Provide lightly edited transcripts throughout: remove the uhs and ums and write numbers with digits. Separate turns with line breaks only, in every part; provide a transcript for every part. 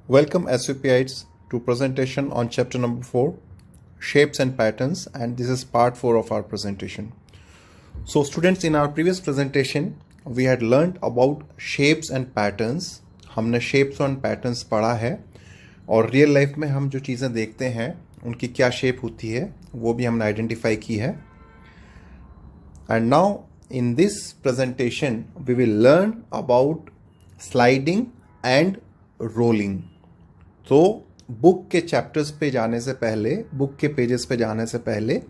Welcome SVPites to presentation on chapter number 4, Shapes and Patterns, and this is part 4 of our presentation. So students, in our previous presentation, we had learned about shapes and patterns. हमने shapes and patterns पढ़ा है और real life में हम जो चीज़ें देखते हैं उनकी क्या shape होती है वो भी हमने identify की है. And now in this presentation we will learn about sliding and rolling. तो बुक के चैप्टर्स पे जाने से पहले, बुक के पेजेस पे जाने से पहले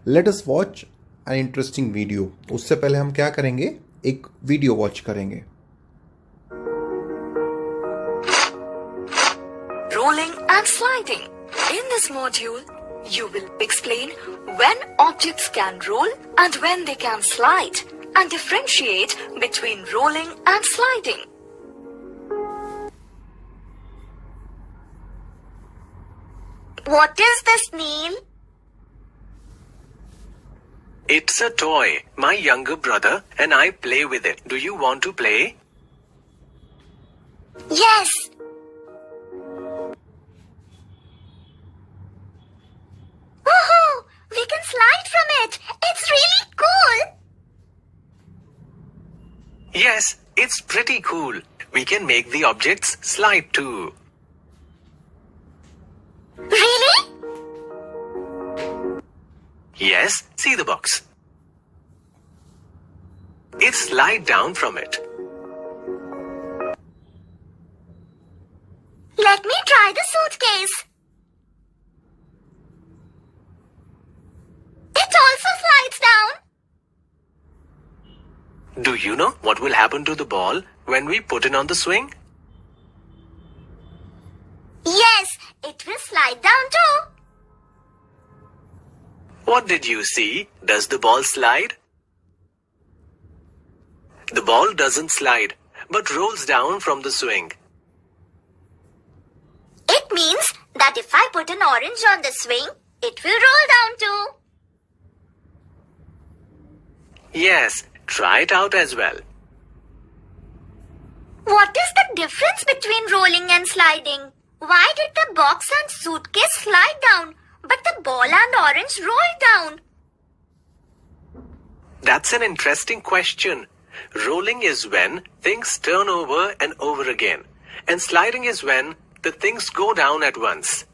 let us watch an interesting video. उससे पहले हम क्या करेंगे, एक वीडियो वॉच करेंगे.
Rolling and sliding. In this module, you will explain when objects can roll and when they can slide and differentiate between rolling and sliding.
What is this, Neil?
It's a toy. My younger brother and I play with it. Do you want to play?
Yes. Woohoo! We can slide from it. It's really cool.
Yes, it's pretty cool. We can make the objects slide too.
Really?
Yes, see the box. It slide down from it.
Let me try the suitcase. It also slides down.
Do you know what will happen to the ball when we put it on the swing?
Yes, it will slide down too.
What did you see? Does the ball slide? The ball doesn't slide, but rolls down from the swing.
It means that if I put an orange on the swing, it will roll down too.
Yes, try it out as well.
What is the difference between rolling and sliding? Why did the box and suitcase slide down, but the ball and orange rolled down?
That's an interesting question. Rolling is when things turn over and over again, and sliding is when the things go down at once.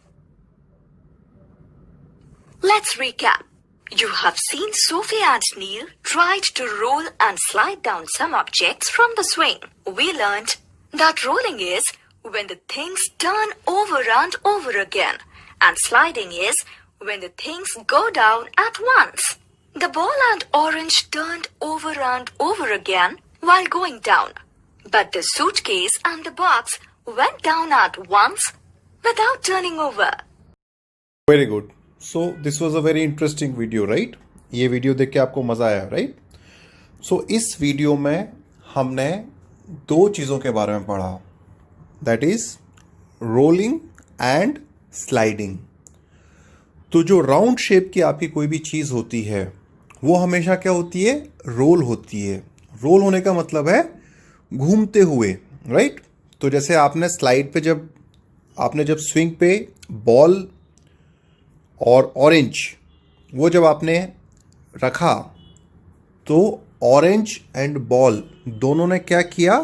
Let's recap. You have seen Sophie and Neil tried to roll and slide down some objects from the swing. We learned that rolling is when the things turn over and over again, and sliding is when the things go down at once. The ball and orange turned over and over again while going down, but the suitcase and the box went down at once without turning over.
Very good. So this was a very interesting video, right? ये video देख के आपको मजा आया, right? So इस video में हमने दो चीज़ों के बारे में पढ़ा. That is rolling and sliding. तो जो राउंड शेप की आपकी कोई भी चीज़ होती है वो हमेशा क्या होती है, रोल होती है. रोल होने का मतलब है घूमते हुए, राइट? तो जैसे आपने स्लाइड पे जब स्विंग पे बॉल और ऑरेंज वो जब आपने रखा तो ऑरेंज एंड बॉल दोनों ने क्या किया,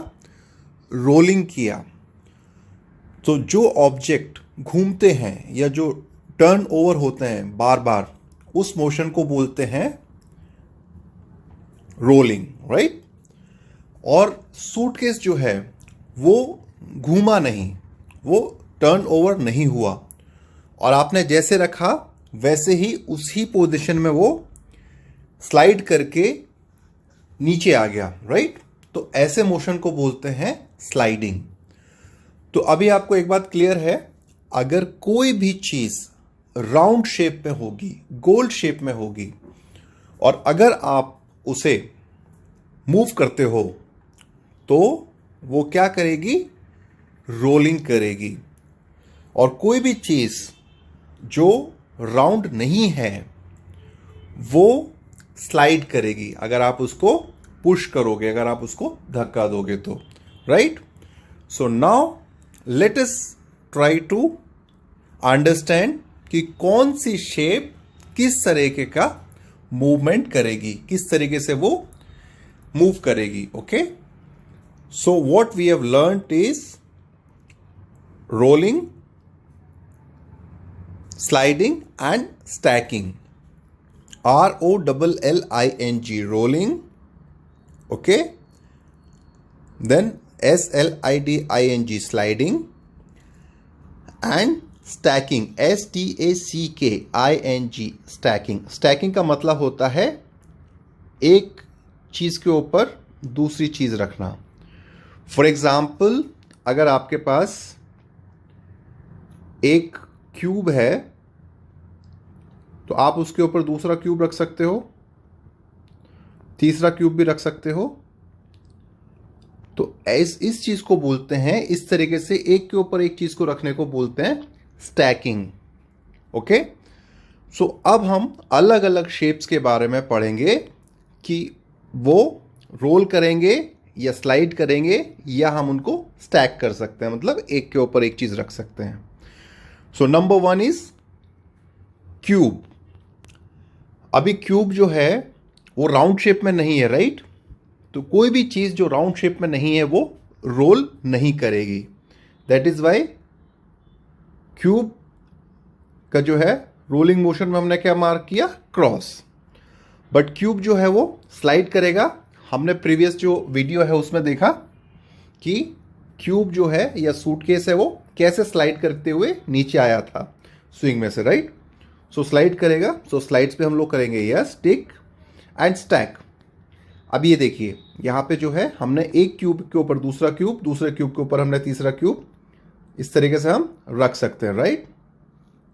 रोलिंग किया. तो जो ऑब्जेक्ट घूमते हैं या जो टर्न ओवर होते हैं बार बार, उस मोशन को बोलते हैं रोलिंग, राइट? और सूटकेस जो है वो घूमा नहीं, वो टर्न ओवर नहीं हुआ, और आपने जैसे रखा वैसे ही उसी पोजीशन में वो स्लाइड करके नीचे आ गया, राइट? तो ऐसे मोशन को बोलते हैं स्लाइडिंग. तो अभी आपको एक बात क्लियर है, अगर कोई भी चीज़ राउंड शेप में होगी, गोल शेप में होगी, और अगर आप उसे मूव करते हो तो वो क्या करेगी, रोलिंग करेगी. और कोई भी चीज़ जो राउंड नहीं है वो स्लाइड करेगी अगर आप उसको पुश करोगे, अगर आप उसको धक्का दोगे तो, right? So now let us try to understand कि कौन सी शेप किस तरीके का मूवमेंट करेगी, किस तरीके से वो मूव करेगी. Okay, so what we have learned is rolling, sliding and stacking. ROLLING, rolling. Okay, then SLIDING, sliding, and stacking, STACKING, stacking. Stacking का मतलब होता है एक चीज के ऊपर दूसरी चीज रखना. फॉर एग्जाम्पल, अगर आपके पास एक क्यूब है तो आप उसके ऊपर दूसरा क्यूब रख सकते हो, तीसरा क्यूब भी रख सकते हो. तो इस चीज को बोलते हैं, इस तरीके से एक के ऊपर एक चीज को रखने को बोलते हैं स्टैकिंग. ओके, सो अब हम अलग अलग शेप्स के बारे में पढ़ेंगे कि वो रोल करेंगे या स्लाइड करेंगे या हम उनको स्टैक कर सकते हैं, मतलब एक के ऊपर एक चीज रख सकते हैं. So number 1 is cube. अभी क्यूब जो है वो राउंड शेप में नहीं है, राइट? तो कोई भी चीज जो राउंड शेप में नहीं है वो रोल नहीं करेगी. दैट इज वाई क्यूब का जो है रोलिंग मोशन में हमने क्या मार्क किया, क्रॉस. बट क्यूब जो है वो स्लाइड करेगा. हमने प्रीवियस जो वीडियो है उसमें देखा कि क्यूब जो है या सूटकेस है वो कैसे स्लाइड करते हुए नीचे आया था स्विंग में से, राइट? सो स्लाइड करेगा. सो स्लाइड्स पे हम लोग करेंगे यस, टिक एंड स्टैक. अब ये देखिए यहां पे जो है हमने एक क्यूब के ऊपर दूसरा क्यूब, दूसरे क्यूब के ऊपर हमने तीसरा क्यूब, इस तरीके से हम रख सकते हैं, right?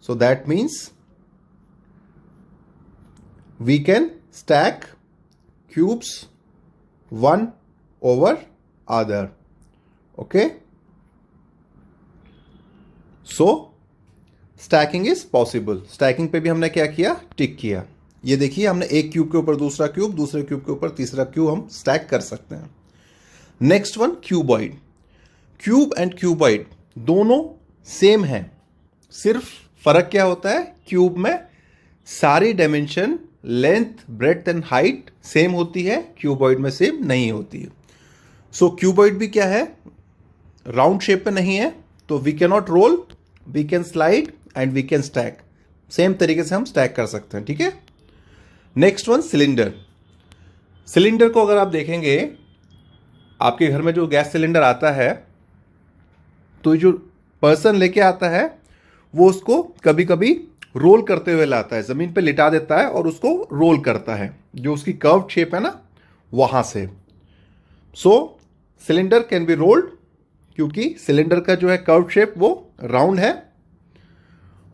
So that means we can stack cubes one over other. Okay, so stacking is possible. Stacking पे भी हमने क्या किया, टिक किया. ये देखिए हमने एक क्यूब के ऊपर दूसरा क्यूब, दूसरे क्यूब के ऊपर तीसरा क्यूब हम स्टैक कर सकते हैं. Next one, cuboid. Cube and cuboid दोनों सेम हैं, सिर्फ फर्क क्या होता है, क्यूब में सारी dimension, length, breadth and height same होती है, क्यूबॉइड में सेम नहीं होती है. सो क्यूबॉइड भी क्या है, राउंड शेप में नहीं है, तो we cannot roll, we can slide and we can stack. Same तरीके से हम स्टैक कर सकते हैं, ठीक है? Next one, cylinder. सिलेंडर को अगर आप देखेंगे, आपके घर में जो गैस सिलेंडर आता है तो जो पर्सन लेके आता है वो उसको कभी कभी रोल करते हुए लाता है, जमीन पे लिटा देता है और उसको रोल करता है, जो उसकी कर्व्ड शेप है ना वहां से. सो सिलेंडर कैन बी रोल्ड, क्योंकि सिलेंडर का जो है कर्व्ड शेप वो राउंड है.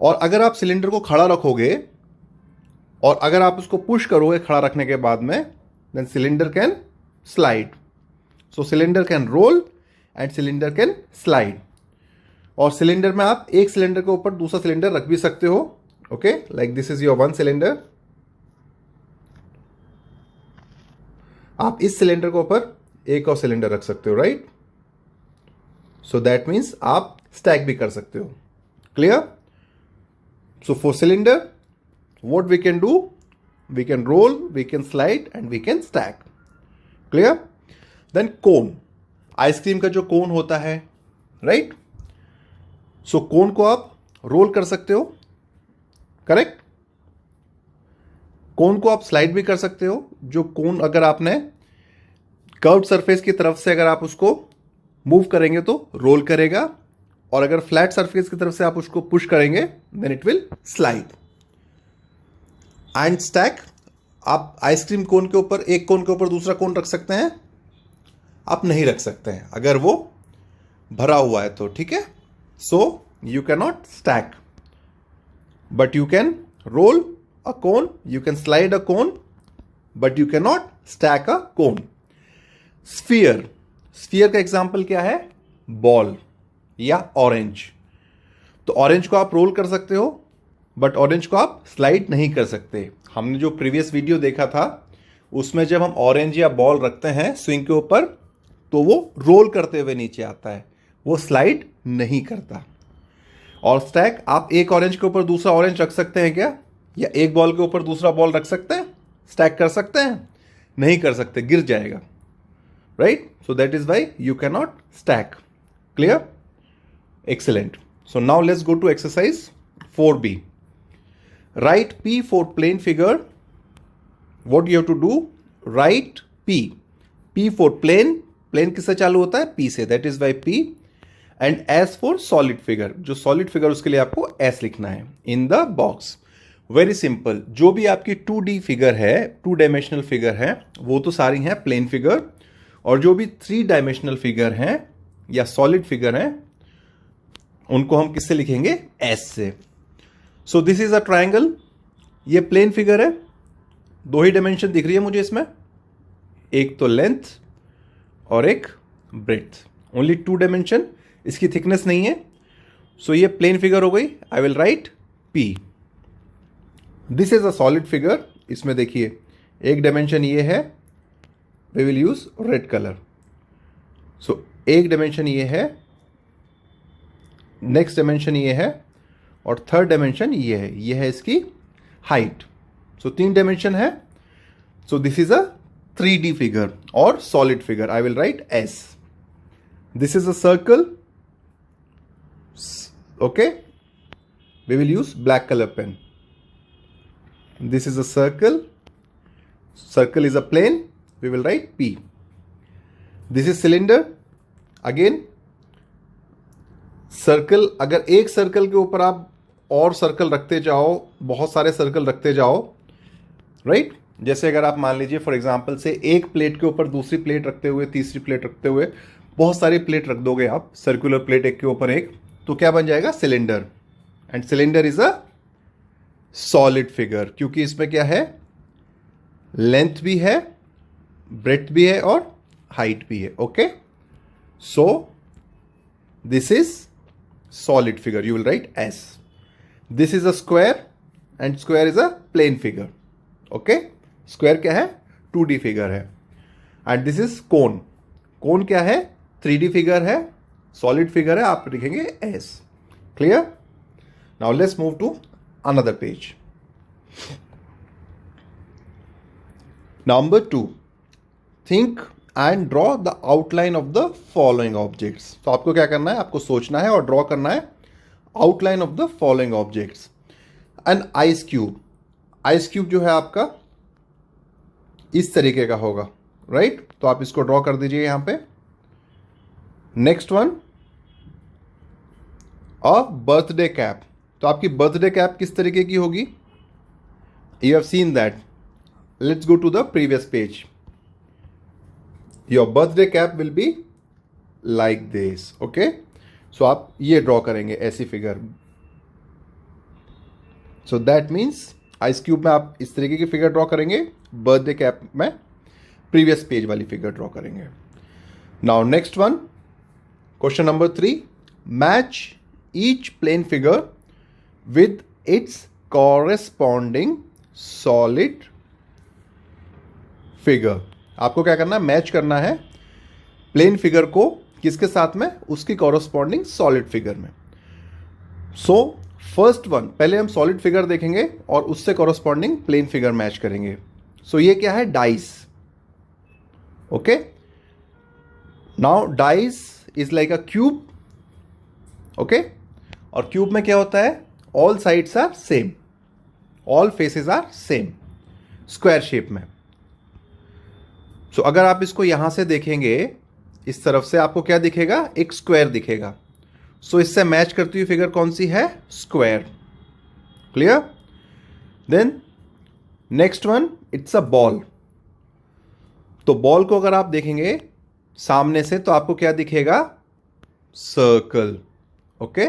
और अगर आप सिलेंडर को खड़ा रखोगे और अगर आप उसको पुश करोगे खड़ा रखने के बाद में, then cylinder can slide. So cylinder can roll and cylinder can slide. और सिलेंडर में आप एक सिलेंडर के ऊपर दूसरा सिलेंडर रख भी सकते हो. Okay, like this is your one cylinder. आप इस सिलेंडर के ऊपर एक और सिलेंडर रख सकते हो, राइट? सो दैट मीन्स आप स्टैक भी कर सकते हो. Clear? So for cylinder what we can do, we can roll, we can slide and we can stack. Clear? Then cone. Ice cream का जो कोन होता है, राइट? सो कोन को आप रोल कर सकते हो, करेक्ट? कोन को आप स्लाइड भी कर सकते हो. जो कोन अगर आपने कर्व्ड सरफेस की तरफ से अगर आप उसको मूव करेंगे तो रोल करेगा, और अगर फ्लैट सरफेस की तरफ से आप उसको पुश करेंगे then it will slide. And stack, आप आइसक्रीम कोन के ऊपर, एक कोन के ऊपर दूसरा कोन रख सकते हैं? आप नहीं रख सकते हैं अगर वो भरा हुआ है तो, ठीक है? So you cannot stack, but you can roll a cone, you can slide a cone, but you cannot stack a cone. Sphere. Sphere का एग्जाम्पल क्या है, बॉल या ऑरेंज. तो ऑरेंज को आप रोल कर सकते हो, बट ऑरेंज को आप स्लाइड नहीं कर सकते. हमने जो प्रीवियस वीडियो देखा था उसमें जब हम ऑरेंज या बॉल रखते हैं स्विंग के ऊपर तो वो रोल करते हुए नीचे आता है, वो स्लाइड नहीं करता. और स्टैक, आप एक ऑरेंज के ऊपर दूसरा ऑरेंज रख सकते हैं क्या? या एक बॉल के ऊपर दूसरा बॉल रख सकते हैं? स्टैक कर सकते हैं? नहीं कर सकते, गिर जाएगा, right? So that is why you cannot stack. Clear? Excellent. So now let's go to exercise 4B. Write P for plane figure. What you have to do? Write P. P for plane. Plane किससे चालू होता है? P से. That is why P. And S for solid figure. जो solid figure उसके लिए आपको S लिखना है. In the box. Very simple. जो भी आपकी 2D फिगर है, 2 डायमेंशनल फिगर है, वो तो सारी हैं प्लेन फिगर. और जो भी 3 डायमेंशनल फिगर हैं या सॉलिड फिगर हैं, उनको हम किससे लिखेंगे? एस से. सो दिस इज अ ट्राइंगल. ये प्लेन फिगर है. 2 ही डायमेंशन दिख रही है मुझे इसमें, एक तो लेंथ और एक ब्रेड्थ. Only 2 dimension. इसकी थिकनेस नहीं है. सो ये प्लेन फिगर हो गई. I will write P. This is a solid figure. इसमें देखिए एक डायमेंशन ये है. We will use red colour. So एक डायमेंशन ये है, नेक्स्ट डायमेंशन ये है, और थर्ड डायमेंशन ये है. ये है इसकी हाइट. सो 3 डायमेंशन है. So this is a 3D figure और solid figure. I will write S. This is a circle. Okay, we will use black colour pen. This is a circle. Circle is a plane. We will write P. This is cylinder. Again circle. अगर एक circle के ऊपर आप और circle रखते जाओ, बहुत सारे सर्कल रखते जाओ, राइट? जैसे अगर आप मान लीजिए फॉर एग्जांपल से एक प्लेट के ऊपर दूसरी प्लेट रखते हुए, तीसरी प्लेट रखते हुए बहुत सारी प्लेट रख दोगे आप, सर्कुलर प्लेट एक के ऊपर एक, तो क्या बन जाएगा? Cylinder. And cylinder is a solid figure, क्योंकि इसमें क्या है? लेंथ भी है, ब्रेड्थ भी है और हाइट भी है. Okay, so this is solid figure. You will write S. This is a square and square is a plane figure. Okay? Square क्या है? 2D figure है. And this is cone. Cone क्या है? 3D figure है, solid figure है. आप लिखेंगे S. Clear? Now let's move to another page. Number 2. Think and draw the outline of the following objects. तो आपको क्या करना है? आपको सोचना है और ड्रॉ करना है outline of the following objects. An ice cube. ice cube जो है आपका इस तरीके का होगा, राइट? तो आप इसको ड्रॉ कर दीजिए यहां पे. Next one, a birthday cap. तो आपकी बर्थडे कैप किस तरीके की होगी? You have seen that. Let's go to the previous page. Your birthday cap will be like this. Okay? So आप ये ड्रॉ करेंगे ऐसी figure. So that means ice cube में आप इस तरीके की फिगर ड्रॉ करेंगे, बर्थडे कैप में प्रीवियस पेज वाली फिगर ड्रॉ करेंगे. Now next one, question number 3. Match each plane figure with its corresponding solid figure. आपको क्या करना है? मैच करना है प्लेन फिगर को किसके साथ में? उसकी कॉरेस्पॉन्डिंग सॉलिड फिगर में. सो फर्स्ट वन, पहले हम सॉलिड फिगर देखेंगे और उससे कॉरेस्पॉन्डिंग प्लेन फिगर मैच करेंगे. सो ये क्या है? Dice. Okay, now dice is like a cube. Okay, और क्यूब में क्या होता है? All sides are same, all faces are same, square shape में. सो अगर आप इसको यहां से देखेंगे, इस तरफ से आपको क्या दिखेगा? एक स्क्वायर दिखेगा. सो इससे मैच करती हुई फिगर कौन सी है? Square. Clear? Then next one, it's a ball. तो बॉल को अगर आप देखेंगे सामने से तो आपको क्या दिखेगा? सर्कल. ओके,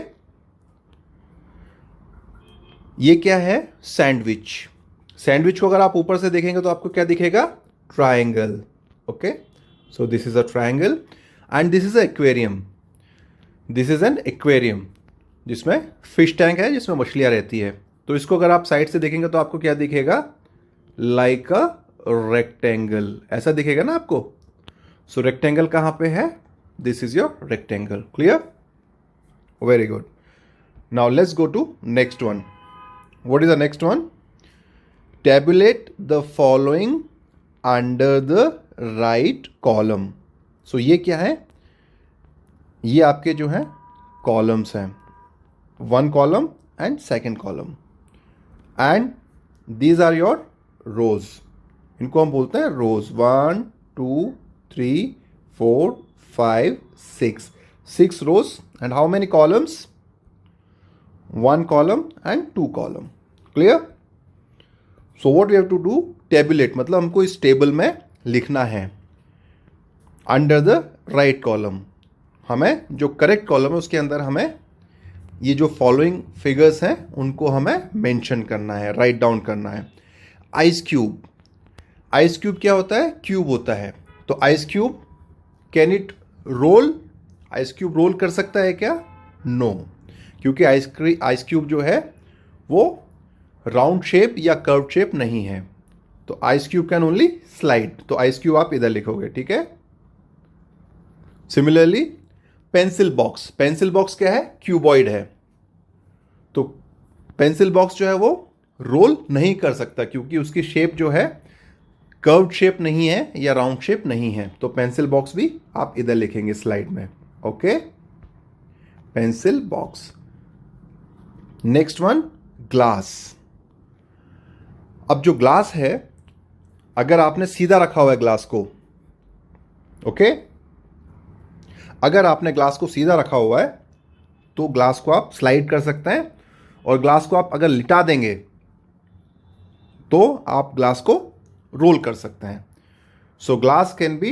ये क्या है? सैंडविच. सैंडविच को अगर आप ऊपर से देखेंगे तो आपको क्या दिखेगा? Triangle. Okay, so this is a triangle and this is a aquarium. This is an aquarium जिसमें फिश टैंक है, जिसमें मछलियां रहती है. तो इसको अगर आप साइड से देखेंगे तो आपको क्या दिखेगा? Like a rectangle. ऐसा दिखेगा ना आपको. सो रेक्टेंगल कहां पे है? This is your rectangle. Clear? Very good. Now let's go to next one. What is the next one? Tabulate the following under the right column. So ये क्या है? ये आपके जो है कॉलम्स हैं, one column and second column, and these are your rows. इनको हम बोलते हैं rows. 1 2 3 4 5 6 rows. And how many columns? 1 column and 2 column. Clear? So what we have to do? Tabulate मतलब हमको इस टेबल में लिखना है अंडर द राइट कॉलम. हमें जो करेक्ट कॉलम है उसके अंदर हमें ये जो फॉलोइंग फिगर्स हैं उनको हमें मेंशन करना है, राइट डाउन करना है. Ice cube. आइस क्यूब क्या होता है? क्यूब होता है. तो ice cube, can it roll? Ice cube roll कर सकता है क्या? नो, क्योंकि आइस क्यूब जो है वो राउंड शेप या कर्व शेप नहीं है. तो ice cube can only slide. तो आइस क्यूब आप इधर लिखोगे, ठीक है. Similarly pencil box. Pencil box क्या है? क्यूबॉइड है. तो पेंसिल बॉक्स जो है वो रोल नहीं कर सकता क्योंकि उसकी शेप जो है कर्व्ड शेप नहीं है या राउंड शेप नहीं है. तो पेंसिल बॉक्स भी आप इधर लिखेंगे स्लाइड में. Okay, pencil box. Next one, glass. अब जो ग्लास है, अगर आपने सीधा रखा हुआ है ग्लास को, ओके, अगर आपने ग्लास को सीधा रखा हुआ है तो ग्लास को आप स्लाइड कर सकते हैं, और ग्लास को आप अगर लिटा देंगे तो आप ग्लास को रोल कर सकते हैं. So glass can be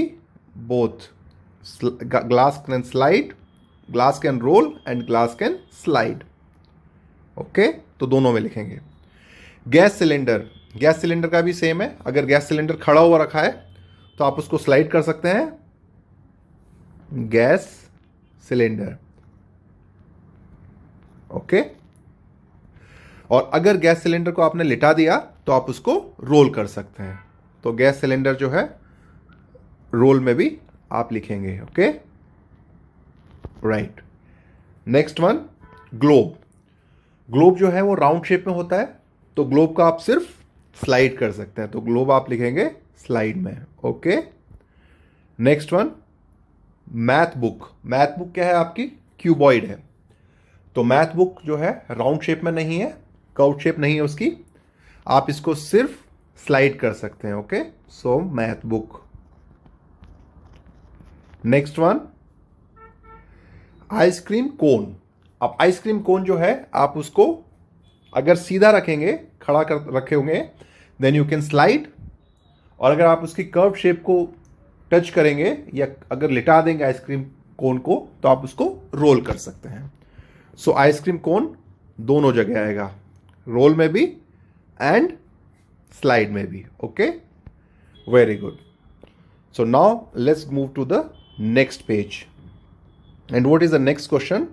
both. Glass can slide, glass can roll and glass can slide. Okay, तो दोनों में लिखेंगे. Gas cylinder. गैस सिलेंडर का भी सेम है. अगर गैस सिलेंडर खड़ा हुआ रखा है तो आप उसको स्लाइड कर सकते हैं, गैस सिलेंडर. ओके, और अगर गैस सिलेंडर को आपने लिटा दिया तो आप उसको रोल कर सकते हैं. तो गैस सिलेंडर जो है रोल में भी आप लिखेंगे. Okay, right. Next one, globe. Globe जो है वो राउंड शेप में होता है, तो ग्लोब का आप सिर्फ स्लाइड कर सकते हैं. तो ग्लोब आप लिखेंगे स्लाइड में. Okay, next one, math book. Math book क्या है आपकी? क्यूबॉइड है. तो मैथ बुक जो है राउंड शेप में नहीं है, कर्व शेप नहीं है उसकी, आप इसको सिर्फ स्लाइड कर सकते हैं. Okay, so math book. Next one, ice cream cone. अब आइसक्रीम कोन जो है आप उसको अगर सीधा रखेंगे, खड़ा कर रखे होंगे, देन यू कैन स्लाइड, और अगर आप उसकी कर्व शेप को टच करेंगे या अगर लिटा देंगे आइसक्रीम कोन को तो आप उसको रोल कर सकते हैं. सो आइसक्रीम कोन दोनों जगह आएगा, रोल में भी एंड स्लाइड में भी. Okay, very good. So now let's move to the next page. And what is the next question?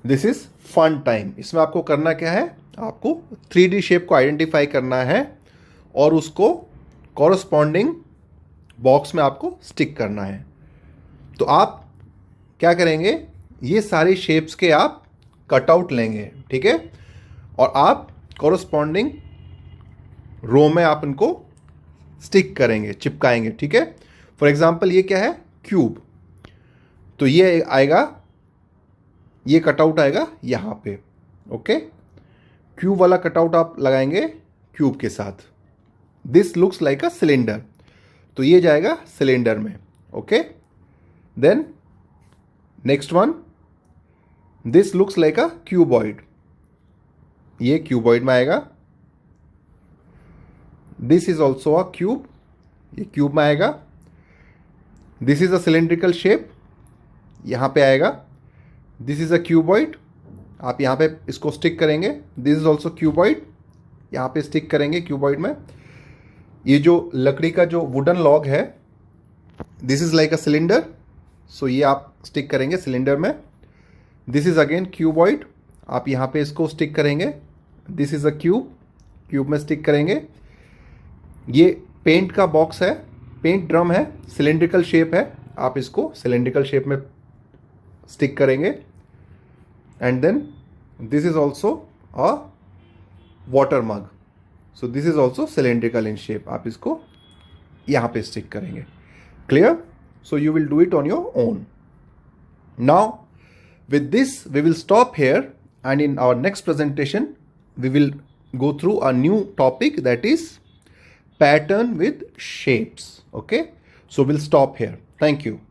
This is fun time. इसमें आपको करना क्या है? आपको 3D शेप को आइडेंटिफाई करना है और उसको कॉरस्पॉन्डिंग बॉक्स में आपको स्टिक करना है. तो आप क्या करेंगे? ये सारी शेप्स के आप कटआउट लेंगे, ठीक है, और आप कॉरस्पॉन्डिंग रो में आप इनको स्टिक करेंगे, चिपकाएंगे, ठीक है. फॉर एग्जाम्पल ये क्या है? क्यूब. तो ये आएगा, ये कटआउट आएगा यहां पे. ओके, क्यूब वाला कटआउट आप लगाएंगे क्यूब के साथ. This looks like a cylinder, तो ये जाएगा सिलेंडर में. Okay, then next one, this looks like a cuboid, ये क्यूबॉइड में आएगा. This is also a cube, ये क्यूब में आएगा. This is a cylindrical shape, यहां पे आएगा. दिस इज अ क्यूबॉइड, आप यहां पे इसको स्टिक करेंगे. दिस इज ऑल्सो क्यूबॉइड, यहां पे स्टिक करेंगे क्यूबॉइड में. ये जो लकड़ी का जो वुडन लॉग है, this is like a cylinder, so ये आप स्टिक करेंगे सिलेंडर में. दिस इज अगेन क्यूबॉइड, आप यहां पे इसको स्टिक करेंगे. This is a cube, cube में स्टिक करेंगे. ये पेंट का बॉक्स है, पेंट ड्रम है, सिलेंड्रिकल शेप है, आप इसको सिलेंड्रिकल शेप में स्टिक करेंगे. And then This is also a water mug. So this is also cylindrical in shape. आप इसको यहाँ पे stick करेंगे. Clear? So you will do it on your own. Now with this we will stop here, and in our next presentation we will go through a new topic, that is pattern with shapes. Okay, so we'll stop here. Thank you.